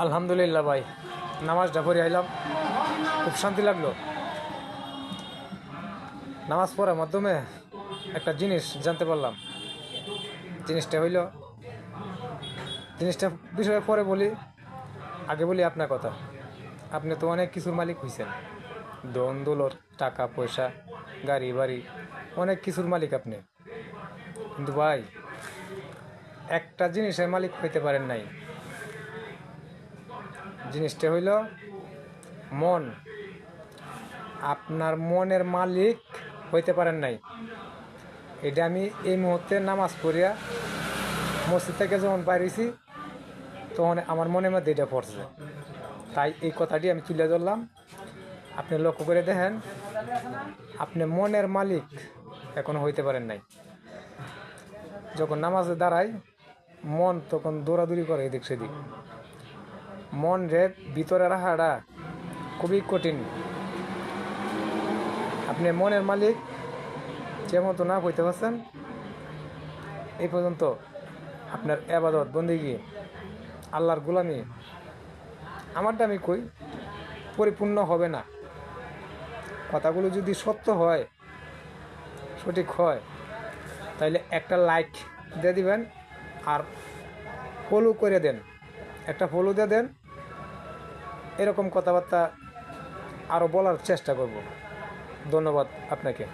আলহামদুলিল্লাহ ভাই, নামাজটা পড়ে আইলাম, খুব শান্তি লাগলো। নামাজ পড়ার মাধ্যমে একটা জিনিস জানতে পারলাম। জিনিসটা হইল, জিনিসটা বিষয়ে পরে বলি, আগে বলি আপনার কথা। আপনি তো অনেক কিছুর মালিক হয়েছেন, ধন দৌলত, টাকা পয়সা, গাড়ি বাড়ি, অনেক কিছুর মালিক আপনি। কিন্তু ভাই, একটা জিনিসের মালিক হইতে পারেন নাই। জিনিসটা হইল মন। আপনার মনের মালিক হইতে পারেন নাই। এটা আমি এই মুহূর্তে নামাজ পড়িয়া মসজিদ থেকে যখন বাইরেছি তখন আমার মনের মধ্যে এটা পড়ছে। তাই এই কথাটি আমি তুলে ধরলাম। আপনি লক্ষ্য করে দেখেন, আপনি মনের মালিক এখনো হইতে পারেন নাই। যখন নামাজে দাঁড়ায় মন তখন দৌড়াদৌড়ি করে এদিক সেদিক। মন রে ভিতরে রাখাটা খুবই কঠিন। আপনি মনের মালিক যেমন তো না হইতে পারছেন, এই পর্যন্ত আপনার এবাদত বন্দেগী, আল্লাহর গোলামি, আমারটা আমি কই, পরিপূর্ণ হবে না। কথাগুলো যদি সত্য হয়, সঠিক হয়, তাইলে একটা লাইক দিয়ে দিবেন আর ফলো করে দেন। একটা ফলো দিয়ে দেন। এরকম কথাবার্তা আরও বলার চেষ্টা করব। ধন্যবাদ আপনাকে।